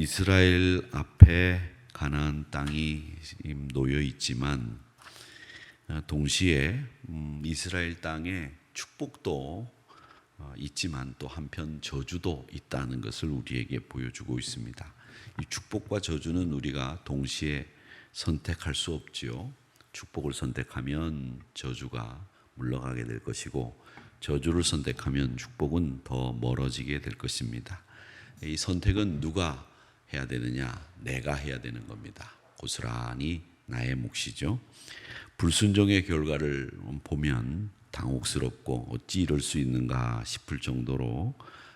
이스라엘 앞에 가나안 땅이 놓여 있지만 동시에 이스라엘 땅에 축복도 있지만 또 한편 저주도 있다는 것을 우리에게 보여주고 있습니다. 이 축복과 저주는 우리가 동시에 선택할 수 없지요. 축복을 선택하면 저주가 물러가게 될 것이고 저주를 선택하면 축복은 더 멀어지게 될 것입니다. 이 선택은 누가 해야 되느냐? 내가 해야 되는 겁니다. 고스란히 나의 몫이죠. 불순종의 결과를 보면 당혹스럽고 어찌 이럴 수 있는가 싶을 정도로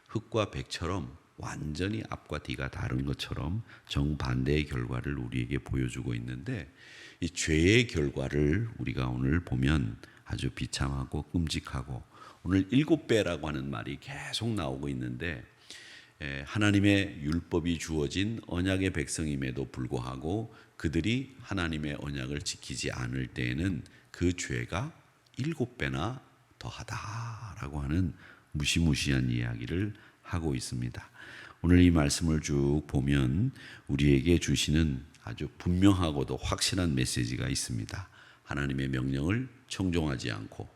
흙과 백처럼 완전히 앞과 뒤가 다른 것처럼 정반대의 결과를 우리에게 보여주고 있는데 이 죄의 결과를 우리가 오늘 보면 아주 비참하고 끔찍하고 오늘 7배라고 하는 말이 계속 나오고 있는데 하나님의 율법이 주어진 언약의 백성임에도 불구하고 그들이 하나님의 언약을 지키지 않을 때에는 그 죄가 7배나 더하다라고 하는 무시무시한 이야기를 하고 있습니다. 오늘 이 말씀을 쭉 보면 우리에게 주시는 아주 분명하고도 확실한 메시지가 있습니다. 하나님의 명령을 청종하지 않고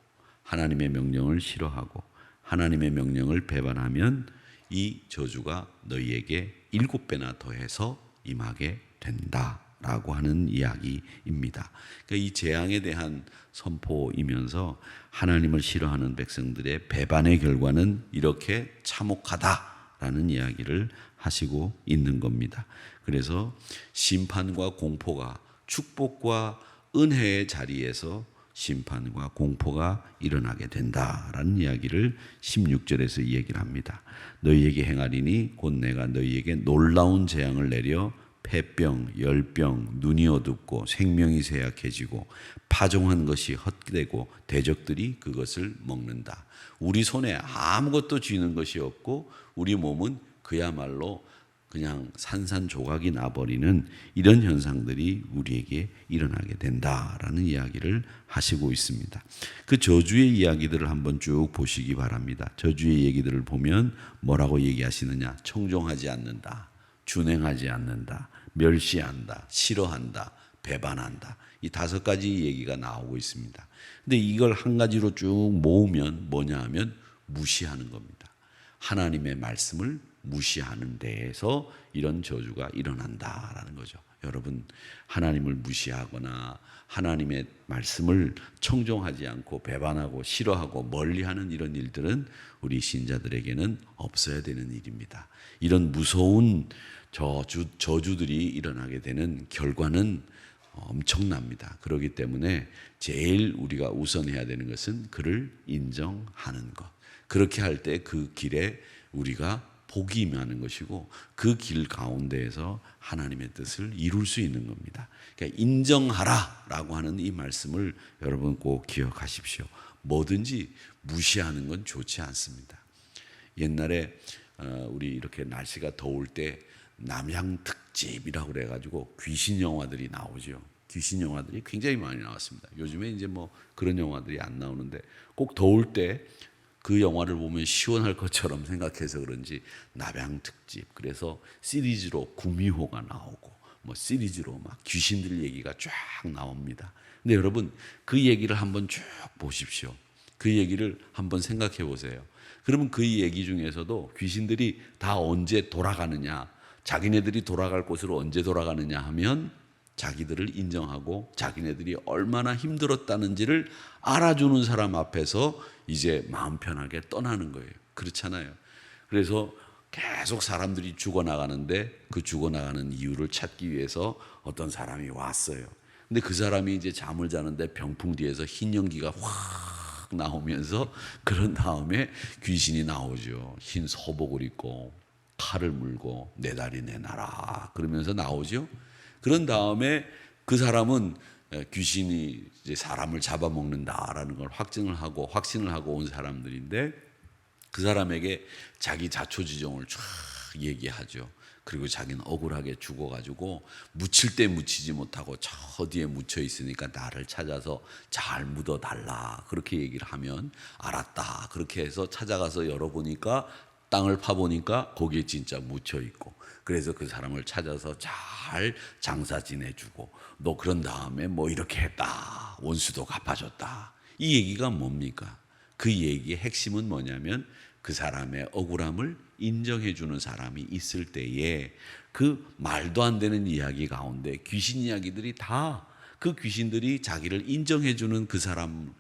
하나님의 명령을 싫어하고 하나님의 명령을 배반하면 이 저주가 너희에게 7배나 더해서 임하게 된다라고 하는 이야기입니다. 그러니까 이 재앙에 대한 선포이면서 하나님을 싫어하는 백성들의 배반의 결과는 이렇게 참혹하다라는 이야기를 하시고 있는 겁니다. 그래서 심판과 공포가 축복과 은혜의 자리에서 심판과 공포가 일어나게 된다라는 이야기를 16절에서 이 얘기를 합니다. 너희에게 행하리니 곧 내가 너희에게 놀라운 재앙을 내려 폐병, 열병, 눈이 어둡고 생명이 쇠약해지고 파종한 것이 헛되고 대적들이 그것을 먹는다. 우리 손에 아무것도 쥐는 것이 없고 우리 몸은 그야말로 그냥 산산조각이 나버리는 이런 현상들이 우리에게 일어나게 된다라는 이야기를 하시고 있습니다. 그 저주의 이야기들을 한번 쭉 보시기 바랍니다. 저주의 얘기들을 보면 뭐라고 얘기하시느냐? 청종하지 않는다, 준행하지 않는다, 멸시한다, 싫어한다, 배반한다. 이 5가지 얘기가 나오고 있습니다. 근데 이걸 한 가지로 쭉 모으면 뭐냐 하면 무시하는 겁니다. 하나님의 말씀을 무시하는 데에서 이런 저주가 일어난다라는 거죠. 여러분, 하나님을 무시하거나 하나님의 말씀을 청종하지 않고 배반하고 싫어하고 멀리하는 이런 일들은 우리 신자들에게는 없어야 되는 일입니다. 이런 무서운 저주들이 일어나게 되는 결과는 엄청납니다. 그렇기 때문에 제일 우리가 우선해야 되는 것은 그를 인정하는 것. 그렇게 할 때 그 길에 우리가 복이 임하는 것이고 그 길 가운데에서 하나님의 뜻을 이룰 수 있는 겁니다. 그러니까 인정하라라고 하는 이 말씀을 여러분 꼭 기억하십시오. 뭐든지 무시하는 건 좋지 않습니다. 옛날에 우리 이렇게 날씨가 더울 때 남양 특집이라고 그래가지고 귀신 영화들이 나오죠. 귀신 영화들이 굉장히 많이 나왔습니다. 요즘에 이제 뭐 그런 영화들이 안 나오는데 꼭 더울 때 그 영화를 보면 시원할 것처럼 생각해서 그런지 남양 특집, 그래서 시리즈로 구미호가 나오고 뭐 시리즈로 막 귀신들 얘기가 쫙 나옵니다. 근데 여러분 그 얘기를 한번 쭉 보십시오. 그 얘기를 한번 생각해 보세요. 그러면 그 얘기 중에서도 귀신들이 다 언제 돌아가느냐, 자기네들이 돌아갈 곳으로 언제 돌아가느냐 하면 자기들을 인정하고 자기네들이 얼마나 힘들었다는지를 알아주는 사람 앞에서 이제 마음 편하게 떠나는 거예요. 그렇잖아요. 그래서 계속 사람들이 죽어나가는데 그 죽어나가는 이유를 찾기 위해서 어떤 사람이 왔어요. 근데 그 사람이 이제 잠을 자는데 병풍 뒤에서 흰 연기가 확 나오면서 그런 다음에 귀신이 나오죠. 흰 소복을 입고 칼을 물고 내 다리 내놔라 그러면서 나오죠. 그런 다음에 그 사람은 귀신이 이제 사람을 잡아먹는다라는 걸 확신을 하고 온 사람들인데 그 사람에게 자기 자초지종을 쫙 얘기하죠. 그리고 자기는 억울하게 죽어가지고 묻힐 때 묻히지 못하고 저 어디에 묻혀 있으니까 나를 찾아서 잘 묻어달라 그렇게 얘기를 하면 알았다 그렇게 해서 찾아가서 열어보니까 땅을 파보니까 거기에 진짜 묻혀 있고, 그래서 그 사람을 찾아서 잘 장사 지내주고, 너 그런 다음에 뭐 이렇게 했다, 원수도 갚아줬다. 이 얘기가 뭡니까? 그 얘기의 핵심은 뭐냐면 그 사람의 억울함을 인정해주는 사람이 있을 때에 그 말도 안 되는 이야기 가운데 귀신 이야기들이 다 그 귀신들이 자기를 인정해주는 그 사람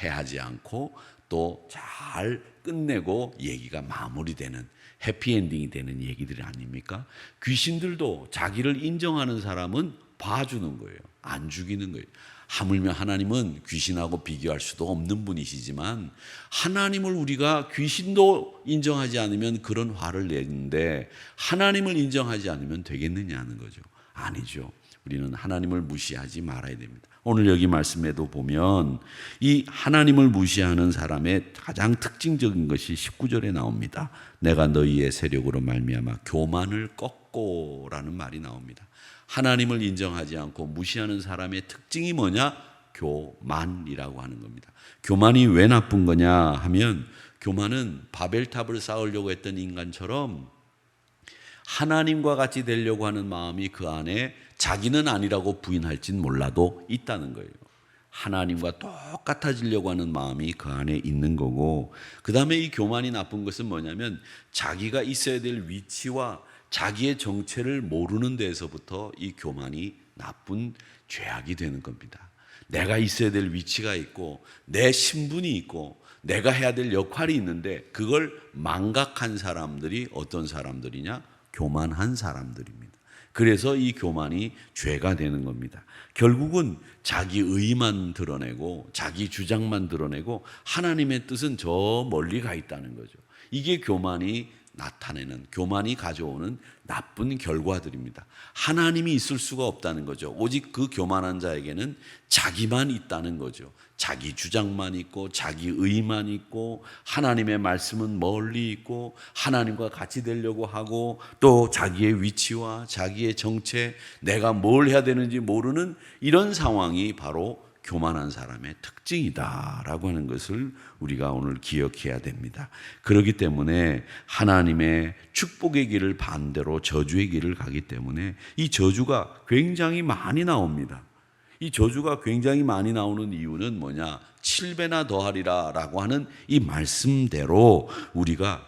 해하지 않고 또 잘 끝내고 얘기가 마무리되는 해피엔딩이 되는 얘기들이 아닙니까? 귀신들도 자기를 인정하는 사람은 봐주는 거예요. 안 죽이는 거예요. 하물며 하나님은 귀신하고 비교할 수도 없는 분이시지만 하나님을 우리가 귀신도 인정하지 않으면 그런 화를 내는데 하나님을 인정하지 않으면 되겠느냐는 거죠. 아니죠. 우리는 하나님을 무시하지 말아야 됩니다. 오늘 여기 말씀에도 보면 이 하나님을 무시하는 사람의 가장 특징적인 것이 19절에 나옵니다. 내가 너희의 세력으로 말미암아 교만을 꺾고라는 말이 나옵니다. 하나님을 인정하지 않고 무시하는 사람의 특징이 뭐냐? 교만이라고 하는 겁니다. 교만이 왜 나쁜 거냐 하면 교만은 바벨탑을 쌓으려고 했던 인간처럼 하나님과 같이 되려고 하는 마음이 그 안에 자기는 아니라고 부인할진 몰라도 있다는 거예요. 하나님과 똑같아지려고 하는 마음이 그 안에 있는 거고, 그 다음에 이 교만이 나쁜 것은 뭐냐면 자기가 있어야 될 위치와 자기의 정체를 모르는 데에서부터 이 교만이 나쁜 죄악이 되는 겁니다. 내가 있어야 될 위치가 있고 내 신분이 있고 내가 해야 될 역할이 있는데 그걸 망각한 사람들이 어떤 사람들이냐? 교만한 사람들입니다. 그래서 이 교만이 죄가 되는 겁니다. 결국은 자기 의만 드러내고 자기 주장만 드러내고 하나님의 뜻은 저 멀리 가 있다는 거죠. 이게 교만이 나타내는, 교만이 가져오는 나쁜 결과들입니다. 하나님이 있을 수가 없다는 거죠. 오직 그 교만한 자에게는 자기만 있다는 거죠. 자기 주장만 있고 자기 의만 있고 하나님의 말씀은 멀리 있고 하나님과 같이 되려고 하고 또 자기의 위치와 자기의 정체, 내가 뭘 해야 되는지 모르는 이런 상황이 바로 교만한 사람의 특징이다라고 하는 것을 우리가 오늘 기억해야 됩니다. 그렇기 때문에 하나님의 축복의 길을 반대로 저주의 길을 가기 때문에 이 저주가 굉장히 많이 나옵니다. 이 저주가 굉장히 많이 나오는 이유는 뭐냐? 7배나 더하리라 라고 하는 이 말씀대로 우리가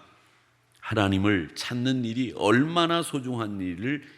하나님을 찾는 일이 얼마나 소중한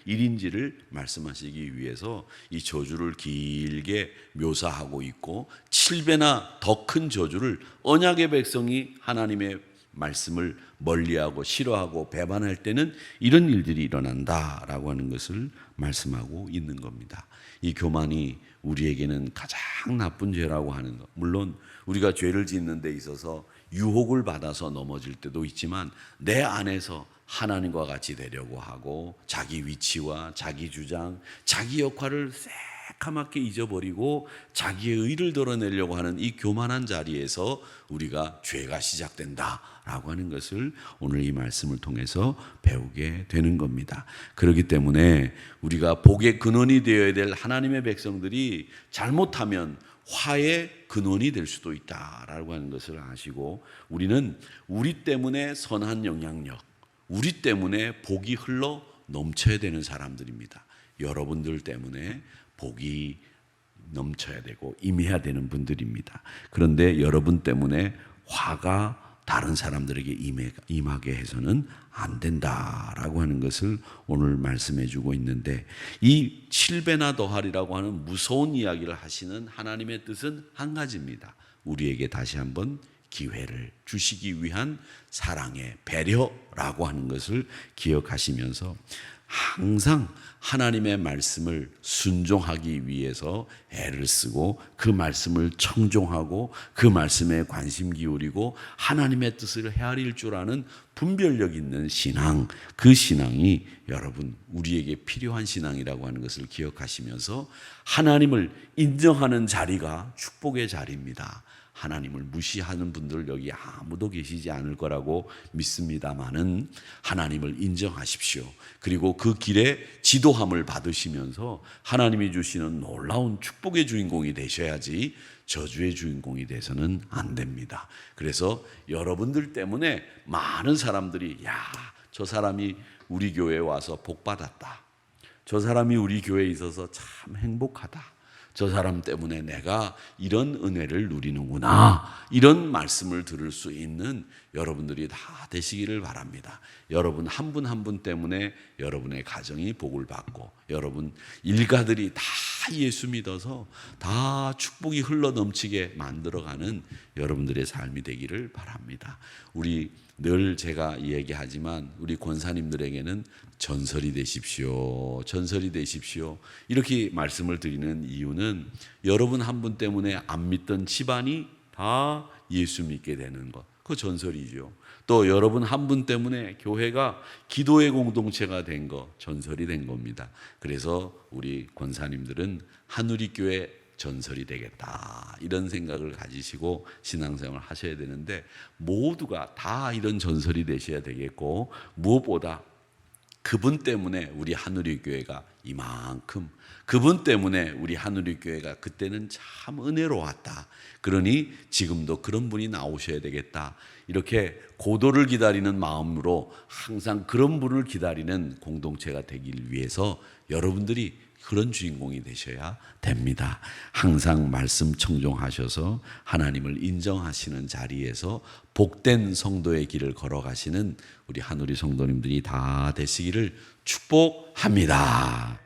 일인지를 말씀하시기 위해서 이 저주를 길게 묘사하고 있고 7배나 더 큰 저주를 언약의 백성이 하나님의 말씀을 멀리하고 싫어하고 배반할 때는 이런 일들이 일어난다라고 하는 것을 말씀하고 있는 겁니다. 이 교만이 우리에게는 가장 나쁜 죄라고 하는 것. 물론 우리가 죄를 짓는 데 있어서 유혹을 받아서 넘어질 때도 있지만 내 안에서 하나님과 같이 되려고 하고 자기 위치와 자기 주장, 자기 역할을 새카맣게 잊어버리고 자기의 의를 드러내려고 하는 이 교만한 자리에서 우리가 죄가 시작된다라고 하는 것을 오늘 이 말씀을 통해서 배우게 되는 겁니다. 그렇기 때문에 우리가 복의 근원이 되어야 될 하나님의 백성들이 잘못하면 화의 근원이 될 수도 있다라고 하는 것을 아시고 우리는 우리 때문에 선한 영향력, 우리 때문에 복이 흘러 넘쳐야 되는 사람들입니다. 여러분들 때문에 복이 넘쳐야 되고 임해야 되는 분들입니다. 그런데 여러분 때문에 화가 다른 사람들에게 임하게 해서는 안 된다라고 하는 것을 오늘 말씀해 주고 있는데 이 7배나 더하리라고 하는 무서운 이야기를 하시는 하나님의 뜻은 한 가지입니다. 우리에게 다시 한번 기회를 주시기 위한 사랑의 배려라고 하는 것을 기억하시면서 항상 하나님의 말씀을 순종하기 위해서 애를 쓰고 그 말씀을 청종하고 그 말씀에 관심 기울이고 하나님의 뜻을 헤아릴 줄 아는 분별력 있는 신앙, 그 신앙이 여러분 우리에게 필요한 신앙이라고 하는 것을 기억하시면서 하나님을 인정하는 자리가 축복의 자리입니다. 하나님을 무시하는 분들 여기 아무도 계시지 않을 거라고 믿습니다마는 하나님을 인정하십시오. 그리고 그 길에 지도함을 받으시면서 하나님이 주시는 놀라운 축복의 주인공이 되셔야지 저주의 주인공이 돼서는 안 됩니다. 그래서 여러분들 때문에 많은 사람들이 저 사람이 우리 교회에 와서 복 받았다. 저 사람이 우리 교회에 있어서 참 행복하다. 저 사람 때문에 내가 이런 은혜를 누리는구나. 이런 말씀을 들을 수 있는 여러분들이 다 되시기를 바랍니다. 여러분 한 분 한 분 때문에 여러분의 가정이 복을 받고 여러분 일가들이 다 예수 믿어서 다 축복이 흘러 넘치게 만들어가는 여러분들의 삶이 되기를 바랍니다. 우리 늘 제가 얘기하지만 우리 권사님들에게는 전설이 되십시오. 전설이 되십시오. 이렇게 말씀을 드리는 이유는 여러분 한 분 때문에 안 믿던 집안이 다 예수 믿게 되는 것. 그 전설이죠. 또 여러분 한 분 때문에 교회가 기도의 공동체가 된 거, 전설이 된 겁니다. 그래서 우리 권사님들은 한우리교회 전설이 되겠다 이런 생각을 가지시고 신앙생활을 하셔야 되는데 모두가 다 이런 전설이 되셔야 되겠고 무엇보다 그분 때문에 우리 한우리교회가 이만큼 그분 때문에 우리 한우리교회가 그때는 참 은혜로웠다. 그러니 지금도 그런 분이 나오셔야 되겠다. 이렇게 고도를 기다리는 마음으로 항상 그런 분을 기다리는 공동체가 되길 위해서 여러분들이 그런 주인공이 되셔야 됩니다. 항상 말씀 청종하셔서 하나님을 인정하시는 자리에서 복된 성도의 길을 걸어가시는 우리 한우리 성도님들이 다 되시기를 축복합니다.